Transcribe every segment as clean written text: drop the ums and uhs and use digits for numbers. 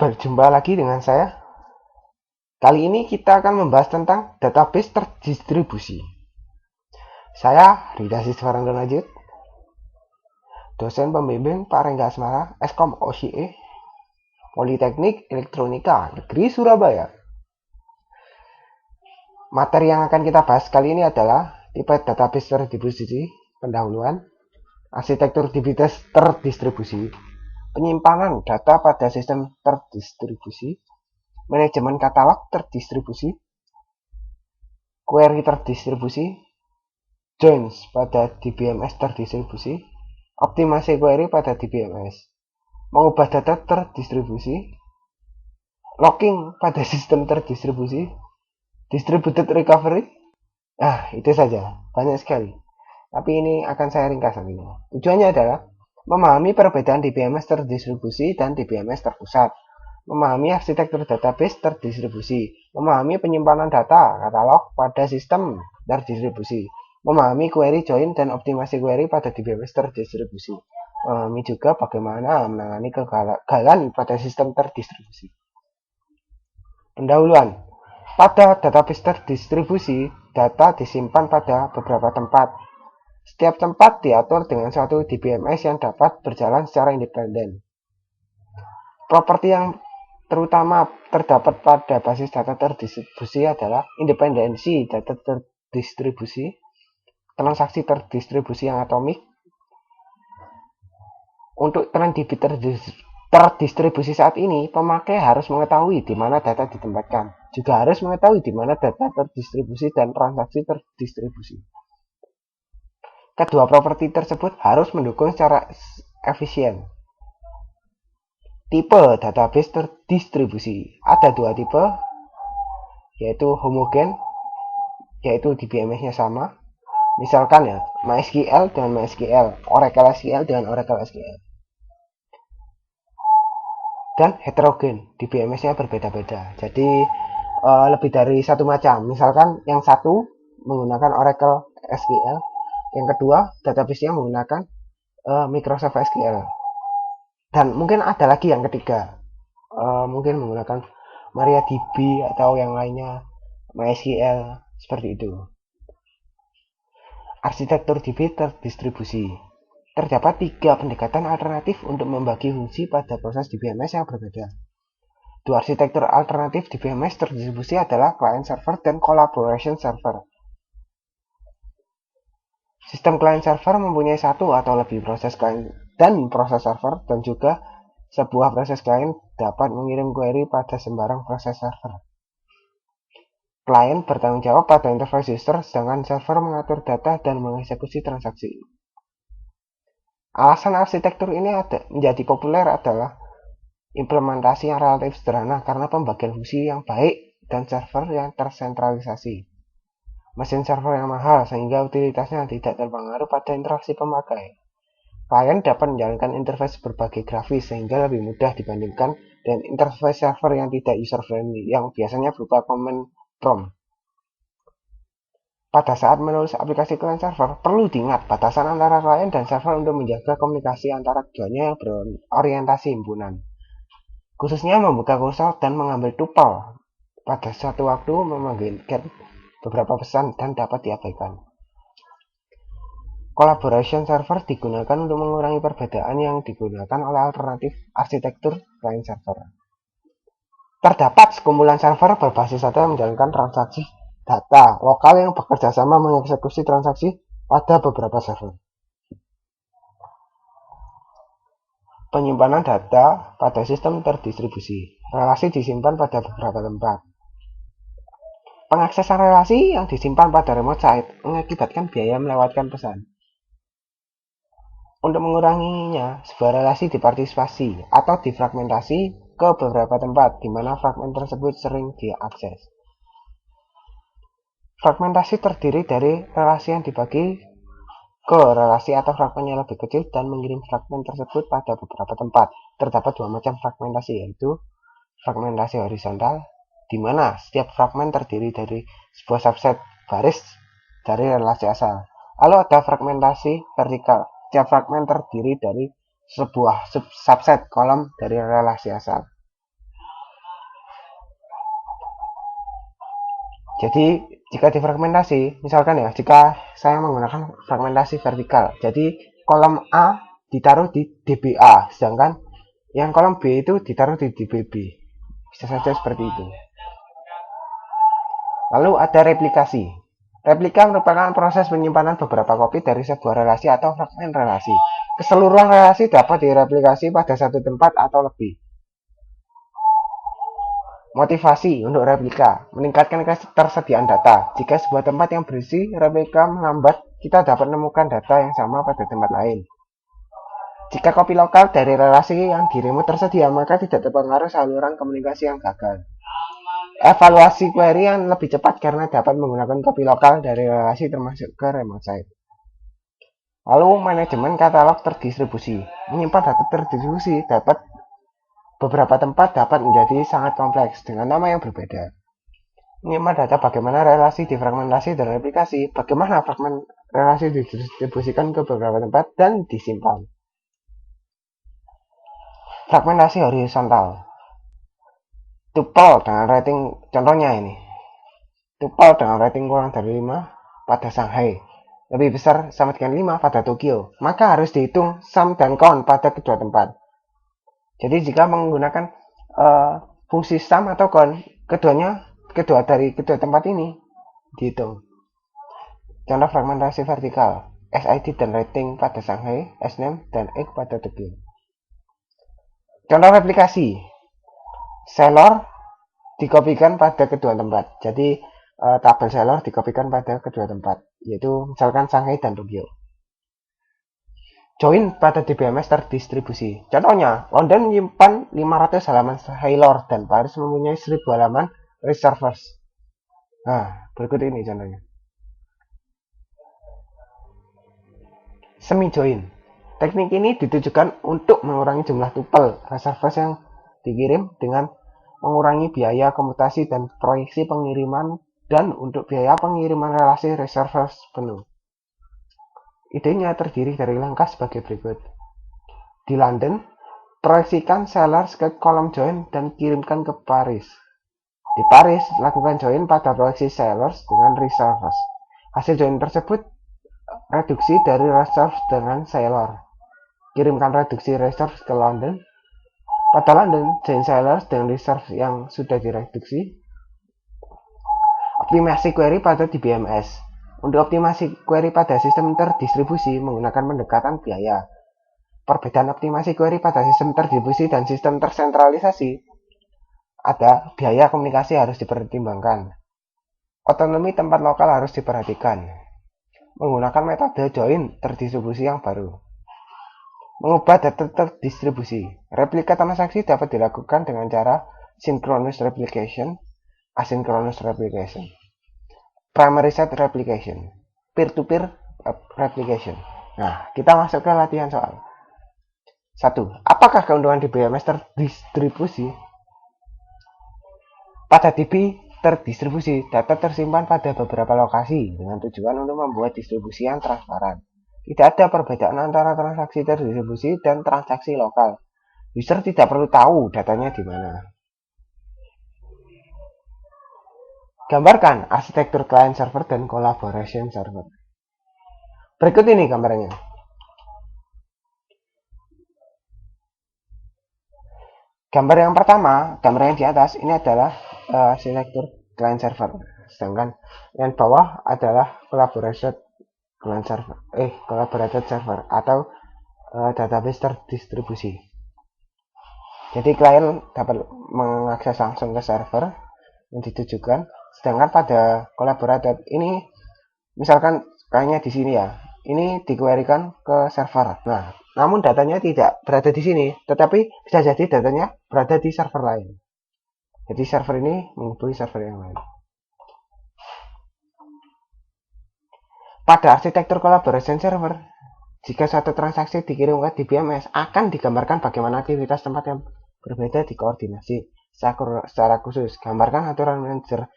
Berjumpa lagi dengan saya. Kali ini kita akan membahas tentang database terdistribusi. Saya Rida Siswaran Najib, dosen pembimbing Pak Rengga Asmara, Eskom OSIE, Politeknik Elektronika Negeri Surabaya. Materi yang akan kita bahas kali ini adalah tipe database terdistribusi, pendahuluan, arsitektur database terdistribusi, penyimpanan data pada sistem terdistribusi, manajemen katalog terdistribusi, query terdistribusi, joins pada DBMS terdistribusi, optimasi query pada DBMS, mengubah data terdistribusi, locking pada sistem terdistribusi, distributed recovery. Itu saja, banyak sekali. Tapi ini akan saya ringkas ini. Tujuannya adalah memahami perbedaan DBMS terdistribusi dan DBMS terpusat, memahami arsitektur database terdistribusi, memahami penyimpanan data katalog pada sistem terdistribusi, memahami query join dan optimasi query pada DBMS terdistribusi, memahami juga bagaimana menangani kegagalan pada sistem terdistribusi. Pendahuluan. Pada database terdistribusi, data disimpan pada beberapa tempat. Setiap tempat diatur dengan suatu DBMS yang dapat berjalan secara independen. Properti yang terutama terdapat pada basis data terdistribusi adalah independensi data terdistribusi, transaksi terdistribusi yang atomik. Untuk tren terdistribusi saat ini, pemakai harus mengetahui di mana data ditempatkan, juga harus mengetahui di mana data terdistribusi dan transaksi terdistribusi. Kedua properti tersebut harus mendukung secara efisien. Tipe database terdistribusi. Ada dua tipe, yaitu homogen, yaitu DBMS-nya sama. Misalkan ya, MySQL dengan MySQL, Oracle SQL dengan Oracle SQL. Dan heterogen, DBMS-nya berbeda-beda. Jadi lebih dari satu macam. Misalkan yang satu menggunakan Oracle SQL, yang kedua database-nya menggunakan Microsoft SQL. Dan mungkin ada lagi yang ketiga, mungkin menggunakan MariaDB atau yang lainnya, MySQL, seperti itu. Arsitektur DB terdistribusi. Terdapat tiga pendekatan alternatif untuk membagi fungsi pada proses DBMS yang berbeda. Dua arsitektur alternatif DBMS terdistribusi adalah client server dan collaboration server. Sistem client server mempunyai satu atau lebih proses client dan proses server, dan juga sebuah proses client dapat mengirim query pada sembarang proses server. Client bertanggung jawab pada interface user, sedangkan server mengatur data dan mengeksekusi transaksi. Alasan arsitektur ini menjadi populer adalah implementasi yang relatif sederhana karena pembagian fungsi yang baik dan server yang tersentralisasi. Mesin server yang mahal sehingga utilitasnya tidak terpengaruh pada interaksi pemakai. Klien dapat menjalankan interface berbagai grafis sehingga lebih mudah dibandingkan dengan interface server yang tidak user-friendly, yang biasanya berupa command prompt. Pada saat menulis aplikasi client server, perlu diingat batasan antara klien dan server untuk menjaga komunikasi antara keduanya yang berorientasi himpunan. Khususnya membuka kursor dan mengambil tuple pada suatu waktu memanggilkan beberapa pesan dan dapat diabaikan. Collaboration server digunakan untuk mengurangi perbedaan yang digunakan oleh alternatif arsitektur client server. Terdapat sekumpulan server berbasis data yang menjalankan transaksi data lokal yang bekerja sama mengeksekusi transaksi pada beberapa server. Penyimpanan data pada sistem terdistribusi. Relasi disimpan pada beberapa tempat. Pengaksesan relasi yang disimpan pada remote site mengakibatkan biaya melewatkan pesan. Untuk menguranginya, sebuah relasi dipartisipasi atau difragmentasi ke beberapa tempat, di mana fragmen tersebut sering diakses. Fragmentasi terdiri dari relasi yang dibagi ke relasi atau fragmen yang lebih kecil dan mengirim fragmen tersebut pada beberapa tempat. Terdapat dua macam fragmentasi, yaitu fragmentasi horizontal, di mana setiap fragmen terdiri dari sebuah subset baris dari relasi asal. Lalu ada fragmentasi vertikal. Setiap fragmen terdiri dari sebuah subset kolom dari relasi asal. Jadi jika difergmentasi, misalkan ya, jika saya menggunakan fragmentasi vertikal, jadi kolom A ditaruh di DBA, sedangkan yang kolom B itu ditaruh di DBB. Bisa saja seperti itu. Lalu ada replikasi. Replika merupakan proses penyimpanan beberapa kopi dari sebuah relasi atau fragmen relasi. Keseluruhan relasi dapat direplikasi pada satu tempat atau lebih. Motivasi untuk replika, meningkatkan ketersediaan data. Jika sebuah tempat yang berisi replika melambat, kita dapat menemukan data yang sama pada tempat lain. Jika kopi lokal dari relasi yang dirimu tersedia, maka tidak terpengaruh saluran komunikasi yang gagal. Evaluasi query yang lebih cepat karena dapat menggunakan kopi lokal dari relasi termasuk ke remote site. Lalu manajemen katalog terdistribusi. Menyimpan data terdistribusi dapat beberapa tempat dapat menjadi sangat kompleks dengan nama yang berbeda. Menyimpan data bagaimana relasi difragmentasi dan replikasi, bagaimana fragmen relasi didistribusikan ke beberapa tempat dan disimpan. Fragmentasi horizontal. Tuple dengan rating, contohnya ini. Tuple dengan rating kurang dari 5 pada Shanghai, lebih besar sama dengan 5 pada Tokyo, maka harus dihitung sum dan count pada kedua tempat. Jadi jika menggunakan fungsi sum atau count, kedua dari kedua tempat ini dihitung. Contoh fragmentasi vertikal, SID dan rating pada Shanghai, SNAME dan X pada Tokyo. Contoh replikasi, seller dikopikan pada kedua tempat. Jadi tabel seller dikopikan pada kedua tempat, yaitu misalkan Shanghai dan Tokyo. Join pada DBMS terdistribusi. Contohnya, London menyimpan 500 halaman Sailor dan Paris mempunyai 1000 halaman Reservoirs. Nah, berikut ini contohnya. Semi join. Teknik ini ditujukan untuk mengurangi jumlah tupel Reservoirs yang dikirim dengan mengurangi biaya komutasi dan proyeksi pengiriman dan untuk biaya pengiriman relasi Reservoirs penuh. Idenya terdiri dari langkah sebagai berikut. Di London, proyeksikan sellers ke kolom join dan kirimkan ke Paris. Di Paris, lakukan join pada proyeksi sellers dengan reserves. Hasil join tersebut reduksi dari reserve dengan seller. Kirimkan reduksi reserve ke London. Pada London, join sellers dengan reserve yang sudah direduksi. Optimasi query pada DBMS. Untuk optimasi query pada sistem terdistribusi menggunakan pendekatan biaya. Perbedaan optimasi query pada sistem terdistribusi dan sistem tersentralisasi. Ada biaya komunikasi harus dipertimbangkan. Otonomi tempat lokal harus diperhatikan. Menggunakan metode join terdistribusi yang baru. Mengubah data terdistribusi. Replika transaksi dapat dilakukan dengan cara synchronous replication, asynchronous replication, primary set replication, peer-to-peer replication. Nah, kita masuk ke latihan soal. 1. Apakah keuntungan DBMS terdistribusi? Pada DB terdistribusi, data tersimpan pada beberapa lokasi dengan tujuan untuk membuat distribusi yang transparan. Tidak ada perbedaan antara transaksi terdistribusi dan transaksi lokal. User tidak perlu tahu datanya di mana. Gambarkan arsitektur client server dan collaboration server. Berikut ini gambarnya. Gambar yang pertama, gambar yang di atas ini adalah arsitektur client server. Sedangkan yang bawah adalah collaborated server atau database terdistribusi. Jadi klien dapat mengakses langsung ke server yang ditujukan. Sedangkan pada collaborated ini, misalkan kayaknya di sini ya, ini diquerykan ke server. Nah, namun datanya tidak berada di sini, tetapi bisa jadi datanya berada di server lain. Jadi server ini menghubungi server yang lain. Pada arsitektur collaboration server, jika suatu transaksi dikirim ke DBMS, akan digambarkan bagaimana aktivitas tempat yang berbeda dikoordinasi. Secara khusus, gambarkan aturan manajer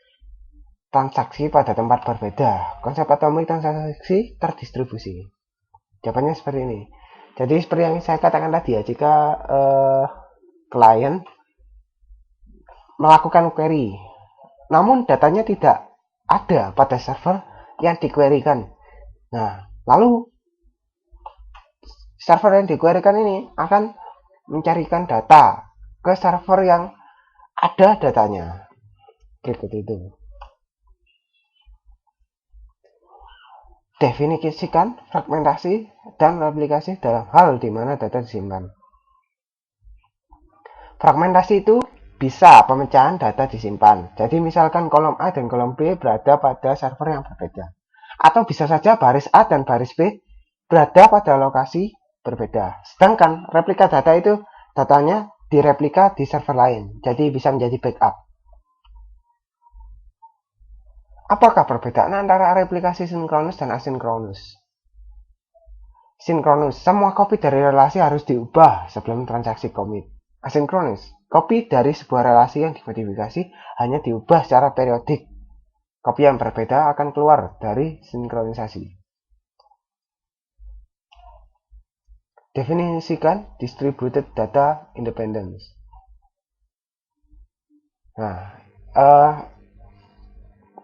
transaksi pada tempat berbeda. Konsep otonomi transaksi terdistribusi. Jawabannya seperti ini. Jadi seperti yang saya katakan tadi ya, jika klien melakukan query, namun datanya tidak ada pada server yang di-query-kan. Nah, lalu server yang di-query-kan ini akan mencarikan data ke server yang ada datanya. Berikut itu. Definisikan fragmentasi dan replikasi dalam hal di mana data disimpan. Fragmentasi itu bisa pemecahan data disimpan. Jadi misalkan kolom A dan kolom B berada pada server yang berbeda. Atau bisa saja baris A dan baris B berada pada lokasi berbeda. Sedangkan replika data itu datanya direplika di server lain. Jadi bisa menjadi backup. Apakah perbedaan antara replikasi sinkronus dan asinkronus? Sinkronus, semua copy dari relasi harus diubah sebelum transaksi commit. Asinkronus, copy dari sebuah relasi yang dimodifikasi hanya diubah secara periodik. Copy yang berbeda akan keluar dari sinkronisasi. Definisikan distributed data independence. Nah,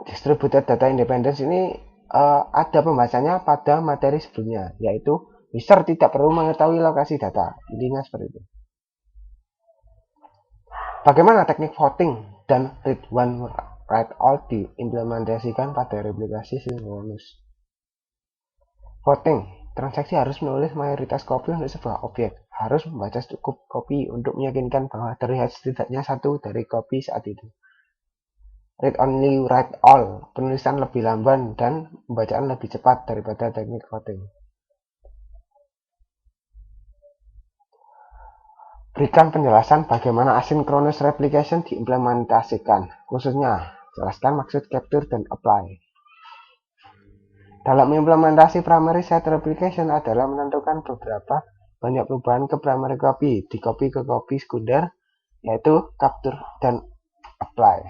distributed data independence ini ada pembahasannya pada materi sebelumnya, yaitu user tidak perlu mengetahui lokasi data. Intinya seperti itu. Bagaimana teknik voting dan read one write all diimplementasikan pada replikasi sinkronus? Voting, transaksi harus menulis mayoritas kopi untuk sebuah objek. Harus membaca cukup kopi untuk meyakinkan bahwa terlihat setidaknya satu dari kopi saat itu. Read only, write all, penulisan lebih lamban dan pembacaan lebih cepat daripada teknik voting. Berikan penjelasan bagaimana asynchronous replication diimplementasikan, khususnya jelaskan maksud capture dan apply. Dalam implementasi primary set replication adalah menentukan beberapa banyak perubahan ke primary copy, di copy ke copy sekunder, yaitu capture dan apply.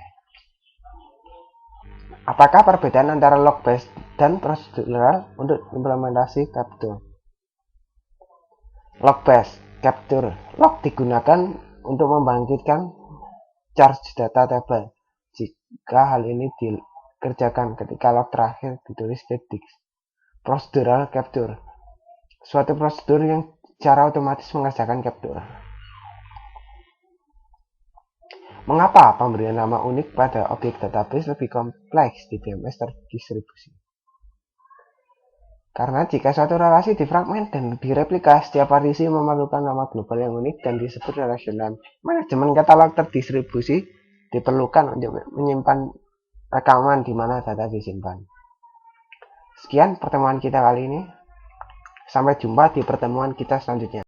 Apakah perbedaan antara log based dan procedural untuk implementasi capture? Log based capture, log digunakan untuk membangkitkan charge data table. Jika hal ini dikerjakan ketika log terakhir ditulis di disk. Procedural capture, suatu prosedur yang secara otomatis mengerjakan capture. Mengapa pemberian nama unik pada objek database lebih kompleks di BMS terdistribusi? Karena jika suatu relasi difragment dan direplika, setiap partisi memerlukan nama global yang unik dan disebut relational. Manajemen katalog terdistribusi diperlukan untuk menyimpan rekaman di mana data disimpan. Sekian pertemuan kita kali ini. Sampai jumpa di pertemuan kita selanjutnya.